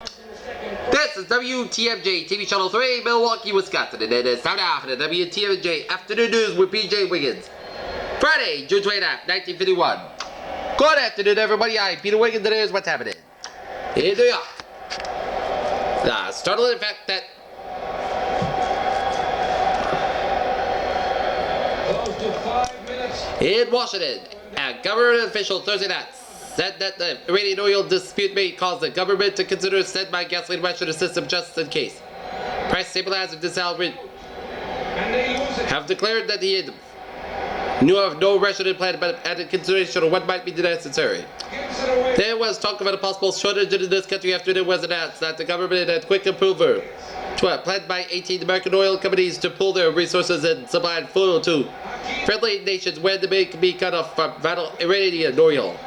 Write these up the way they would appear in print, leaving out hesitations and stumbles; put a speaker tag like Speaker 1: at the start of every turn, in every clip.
Speaker 1: This is WTMJ TV Channel 3, Milwaukee, Wisconsin, and it is time now for the WTMJ Afternoon News with PJ Wiggins. Friday, June 29th, 1951. Good afternoon, everybody. I'm Peter Wiggins, and here's what's happening in New York. The startling fact that in Washington, a government official Thursday night said that the Iranian oil dispute may cause the government to consider standby gasoline ration system just in case. Price stabilizer disallowed have declared that he knew of no rationing plan but added consideration of what might be necessary. There was talk of a possible shortage in this country after it was announced that the government had quick approval to a plan by 18 American oil companies to pool their resources and supply fuel to friendly nations where they may be cut off from vital Iranian oil.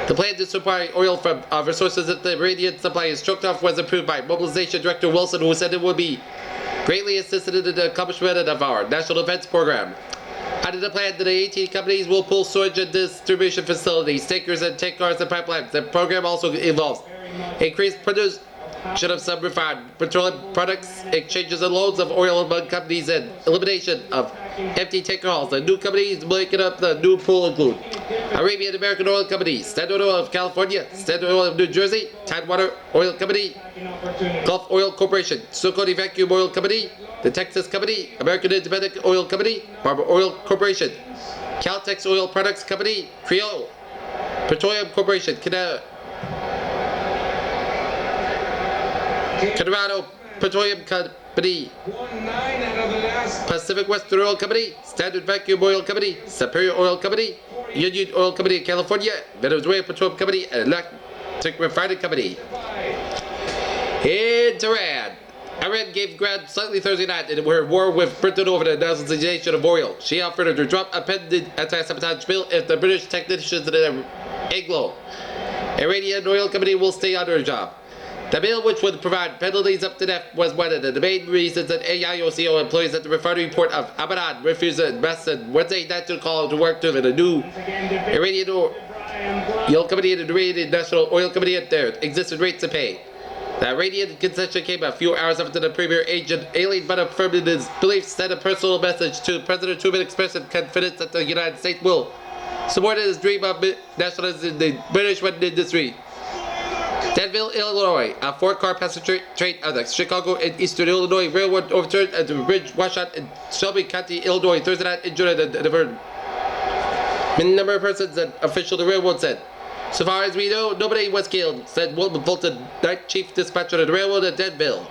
Speaker 1: The plan to supply oil from resources that the Iranian supply is choked off was approved by Mobilization Director Wilson, who said it would be greatly assisted in the accomplishment of our national defense program. Under the plan, the 18 companies will pool storage and distribution facilities, tankers and tank cars and pipelines. The program also involves increased production of some refined petroleum products, exchanges and loans of oil among companies, and elimination of empty tanker halls. The new companies making up the new pool include Arabian American Oil Company, Standard Oil of California, Standard Oil of New Jersey, Tidewater Oil Company, Gulf Oil Corporation, Socody Vacuum Oil Company, the Texas Company, American Independent Oil Company, Barber Oil Corporation, Caltex Oil Products Company, Creole Petroleum Corporation, Colorado Petroleum Company, Pacific Western Oil Company, Standard Vacuum Oil Company, Superior Oil Company, Union Oil Company of California, Venezuela Petroleum Company, and Electric Refining Company. In Tehran, Iran gave ground slightly Thursday night in her war with Britain over the nationalization of oil. She offered to drop a pending anti-sabotage bill if the British technicians in the Anglo-Iranian Oil Company will stay on their job. The bill, which would provide penalties up to death, was one of the main reasons that AIOCO employees at the refinery port of Abadan refused to invest in Wednesday night to call to work to the new Iranian Oil Company and the Iranian National Oil Company at their existing rates of pay. The Iranian concession came a few hours after the premier agent alien but affirmed in his beliefs sent a personal message to President Truman expressing confidence that the United States will support his dream of nationalizing the British wind industry. Danville, Illinois, a 4-car passenger train on the Chicago and Eastern Illinois Railroad overturned at the bridge washout in Shelby County, Illinois, Thursday night, injured a number of persons, an official of the railroad said. So far as we know, nobody was killed, said Wilton Fulton, night chief dispatcher of the railroad at Danville.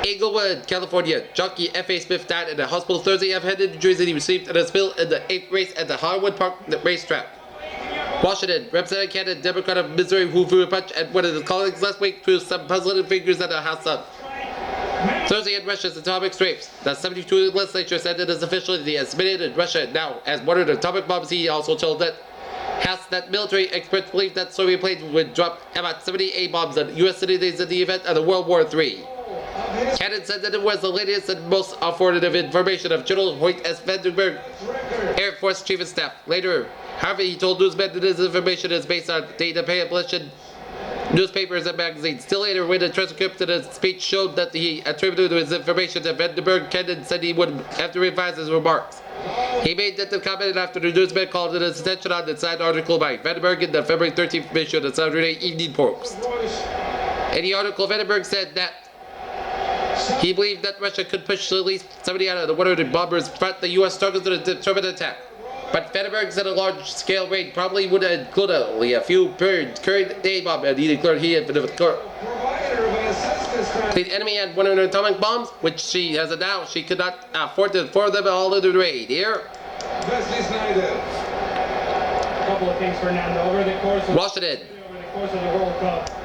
Speaker 1: Englewood, California, jockey F.A. Smith died in the hospital Thursday of head injuries that he received in a spill in the 8th race at the Hollywood Park racetrack. Washington, Representative candidate Democrat of Missouri who threw a punch at one of his colleagues last week threw some puzzling figures at the House on Thursday in Russia's atomic strafes. The 72 legislature said it is officially admitted in Russia now as one of the atomic bombs. He also told that House that military experts believe that Soviet planes would drop about 70 A-bombs on U.S. citizens in the event of the World War III. Cannon said that it was the latest and most authoritative information of General Hoyt S. Vandenberg, Air Force Chief of Staff. Later, however, he told newsmen that this information is based on data published newspapers and magazines. Still later, when the transcript of his speech showed that he attributed his information to Vandenberg, Cannon said he would have to revise his remarks. He made that the comment after the newsman called it his attention on the side article by Vandenberg in the February 13th issue of the Saturday Evening Post. In the article, Vandenberg said that he believed that Russia could push at least 70 out of the 100 bombers front the U.S. struggles to determine an attack. But Vandenberg said a large-scale raid probably would include only a few birds carrying A-bomb, and he declared he had been the enemy had 100 atomic bombs, which she has announced she could not afford to throw them all into the raid. Here, Washington.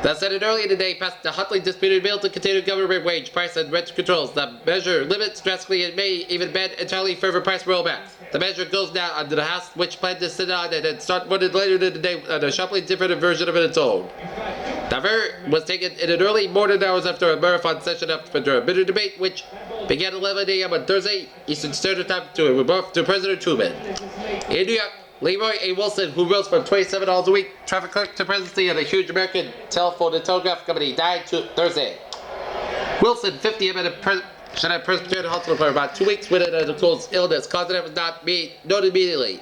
Speaker 1: The Senate earlier today passed the hotly disputed bill to continue government wage, price, and rent controls. The measure limits drastically and may even ban entirely further price rollbacks. The measure goes now under the House, which planned to sit on and then start voting later today on a sharply different version of its own. The vote was taken in an early morning hours after a marathon session after a bitter debate, which began at 11 a.m. on Thursday Eastern Standard Time to rebuff to President Truman. In New York, Leroy A. Wilson, who rose from $27 a week traffic clerk to presidency at a huge American telephone and telegraph company, died Thursday. Wilson, 50, had been at Presbyterian Hospital for about 2 weeks with a Nicole's illness, causing it was not known immediately.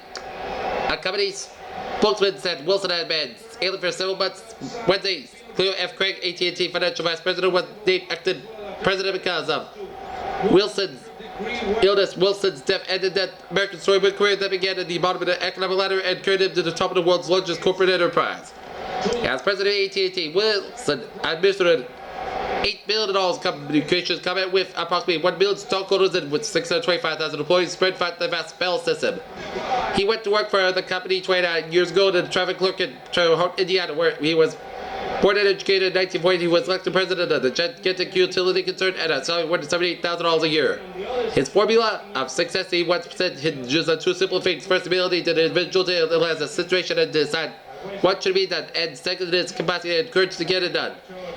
Speaker 1: A company's spokesman said Wilson had been ailing for several months. Wednesday, Cleo F. Craig, AT&T Financial Vice President, was named acting president because of Wilson's illness. Wilson's death ended that American storybook career that began at the bottom of the economic ladder and carried him to the top of the world's largest corporate enterprise. As president of AT&T, Wilson administered $8 billion communications comment with approximately 1 million stockholders and with 625,000 employees spread throughout the vast mail system. He went to work for the company 29 years ago as a traffic clerk in Terre Haute, Indiana, where he was born and educated in 1940. He was elected president of the gigantic utility concern at a salary of $178,000 a year. His formula of success, he once said, hinges on two simple things: first, ability to the individual to analyze the situation and decide what should be done, and second, his capacity and courage to get it done.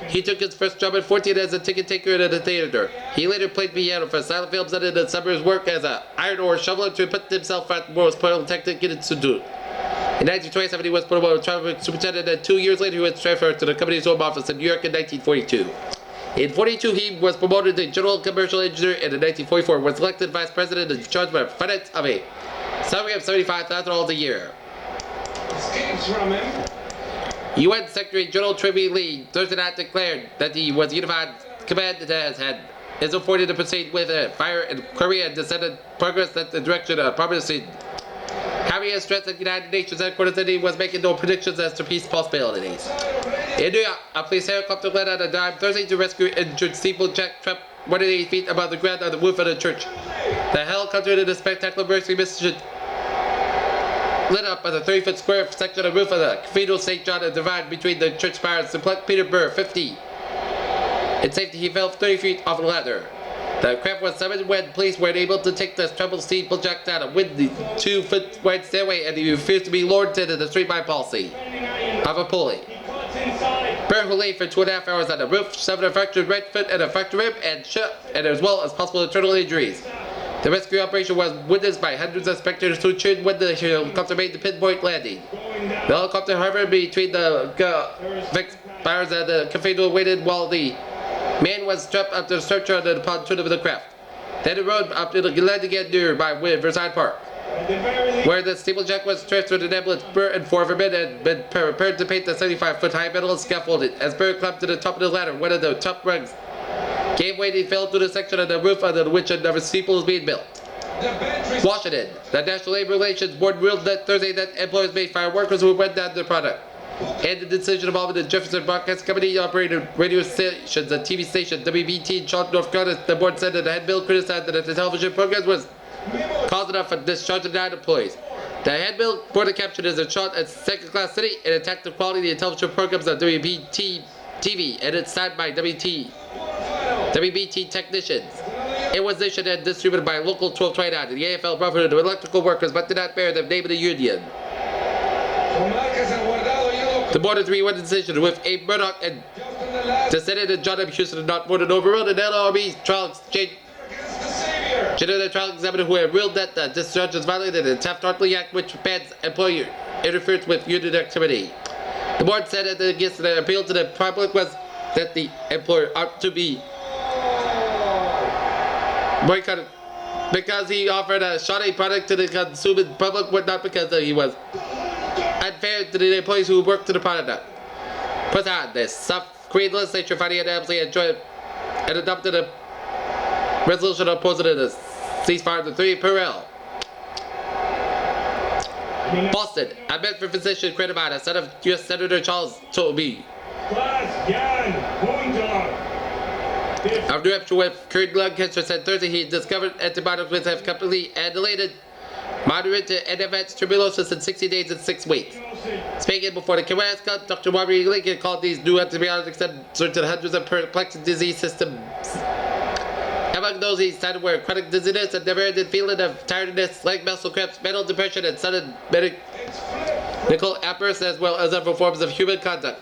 Speaker 1: He took his first job at 14 as a ticket taker at a theater. He later played piano for silent films and in the summers worked as an iron ore shoveler to put himself at the World's Polytechnic Institute. In 1927, he was promoted to traffic superintendent, and 2 years later, he was transferred to the company's home office in New York in 1942. In 1942, he was promoted to general commercial engineer, and in 1944, was elected vice president in charge of finance of a salary of $75,000 a year. UN Secretary General Tribby Lee Thursday night declared that he was unified command that is appointed to proceed with a fire in Korea and descended progress that the direction of promising. Harry has stressed at the United Nations headquarters that he was making no predictions as to peace possibilities. In New York, a police helicopter landed on a dime Thursday to rescue injured steeplejack trapped 180 feet above the ground on the roof of the church. The helicopter did a spectacular mercy mission lit up on a 30-foot square section of the roof of the Cathedral St. John and divide between the church spires to pluck Peter Burr, 50. In safety, he fell 30 feet off the ladder. The craft was summoned when police were able to take the troubled steeplejack down a windy 2-foot wide stairway, and he refused to be lowered into the street by policy of a pulley. Burr, who lay for 2.5 hours on the roof, suffered a fractured right foot and a fractured rib, and as well as possible internal injuries. The rescue operation was witnessed by hundreds of spectators who cheered when the helicopter made the pinpoint landing. The helicopter hovered between the spires and the cathedral waited while the man was strapped up to the structure on the pontoon of the craft. Then it rode up to the landing again nearby Versailles Park, where the steeplejack was transferred to an ambulance. Burr and 4 of her men had been prepared to paint the 75-foot-high metal scaffolding. As Burr climbed to the top of the ladder, one of the top rungs gave way and he fell through the section of the roof under which another steeple was being built. Washington. The National Labor Relations Board ruled that Thursday that employers may fire workers who went down their product. And the decision involving the Jefferson Broadcast Company operated radio stations and TV station WBT in Charlotte, North Carolina. The board said that the head bill criticized that the television program was cause enough for discharging 9 employees. The head bill reported captured as a shot at second-class city and attacked the quality of the television programs on WBT TV, and it's signed by WBT technicians. It was issued and distributed by Local 1229 and the AFL Brotherhood of Electrical Workers, but did not bear the name of the union. The board agreed with the decision with Abe Murdoch and the Senate and John M. Houston had not voted overruled an LRB trial exchange. The trial examiner who had ruled that the discharges violated the Taft-Hartley Act, which bans employer interference with union activity. The board said that against the appeal to the public was that the employer ought to be boycotted because he offered a shoddy product to the consuming public, but not because he was unfair to the employees who worked to the product. Put on this South Korean legislature finally unanimously enjoyed and adopted a resolution opposing the ceasefire of 3 per hour. Boston. A Medford physician credited by the son of U.S. Senator Charles Toby of New Hampshire with current lung cancer said Thursday he discovered antibiotics which have completely annihilated moderate to advanced tuberculosis in 60 days and 6 weeks. Speaking before the Congress, Dr. Marbury Lincoln called these new antibiotics answer to hundreds of perplexing disease systems. Among those he cited were chronic dizziness and never-ending feeling of tiredness, leg muscle cramps, mental depression, and sudden medical outbursts, as well as other forms of human conduct.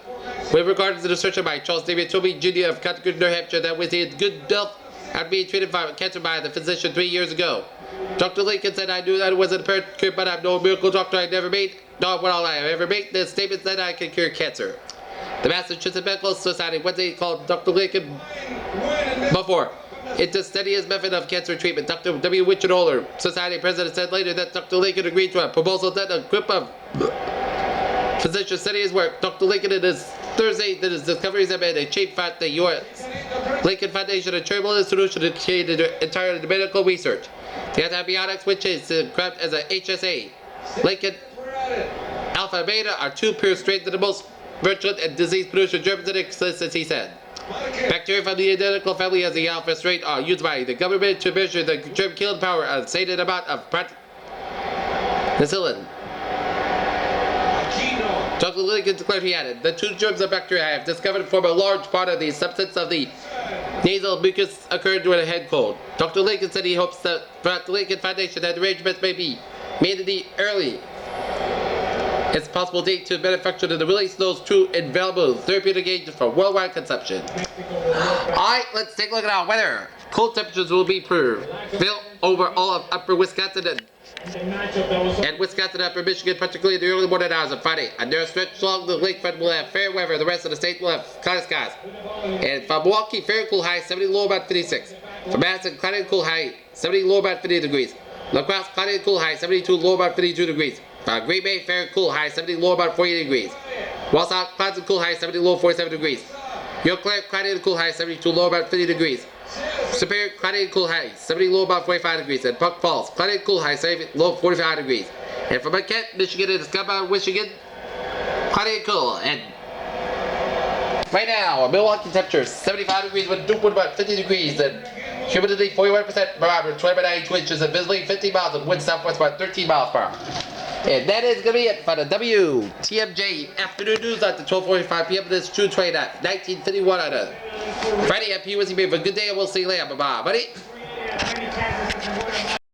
Speaker 1: With regard to the research by Charles David Toby Jr. of Concord, New Hampshire, that was in good health after being treated for cancer by the physician 3 years ago. Dr. Lincoln said, I knew that it wasn't a perfect cure, but I'm no miracle doctor. I never made, not what all I have ever made. The statement said I can cure cancer. The Massachusetts Medical Society Wednesday called Dr. Lincoln before into study his method of cancer treatment. Dr. W. Richard Oller, Society President, said later that Dr. Lincoln agreed to a proposal that a group of physicians study his work. Dr. Lincoln and his Thursday that his discoveries have been achieved at the U.S. Lincoln Foundation, a charitable institution dedicated entirely to medical research. The antibiotics, which is described as a HSA, Lincoln Alpha Beta, are two pure strains of the most virulent and disease-producing germs that exist, as he said. Bacteria from the identical family as the alpha strain are used by the government to measure the germ-killing power of stated amount of penicillin. Dr. Lincoln declared, he added, the two germs of bacteria I have discovered form a large part of the substance of the nasal mucus occurred during a head cold. Dr. Lincoln said he hopes that the Lincoln Foundation that arrangements may be made in the early it's possible date to manufacture and release those two invaluable therapeutic agents for worldwide consumption. Alright, let's take a look at our weather. Cold temperatures will be prevail over all of upper Wisconsin and Wisconsin, upper Michigan, particularly in the early morning hours of Friday. A narrow stretch along the lakefront will have fair weather. The rest of the state will have cloudy skies. And from Milwaukee, fair and cool high 70, low about 56. From Madison, cloudy and cool high 70, low about 50 degrees. La Crosse, cloudy and cool high 72, low about 52 degrees. Green Bay, fair and cool high 70, low about 48 degrees. Wausau, clouds and cool high 70, low 47 degrees. Eau Claire, cloudy and cool high 72, low about 50 degrees. Superior, cloudy and cool high 70, low about 45 degrees. And Buck Falls, cloudy and cool high 70, low 45 degrees. And from Marquette, Michigan, and Scarborough, Michigan, cloudy and cool. And right now, Milwaukee temperature 75 degrees with dew point about 50 degrees. And humidity 41%, barometer 20.92 inches, and visibility 50 miles, and wind southwest about 13 miles per hour. And that is going to be it for the WTMJ Afternoon News at the 12:45 p.m. This is June 29th, 1951 on a Friday at PUSC. Have a good day, and we'll see you later. Bye-bye, buddy.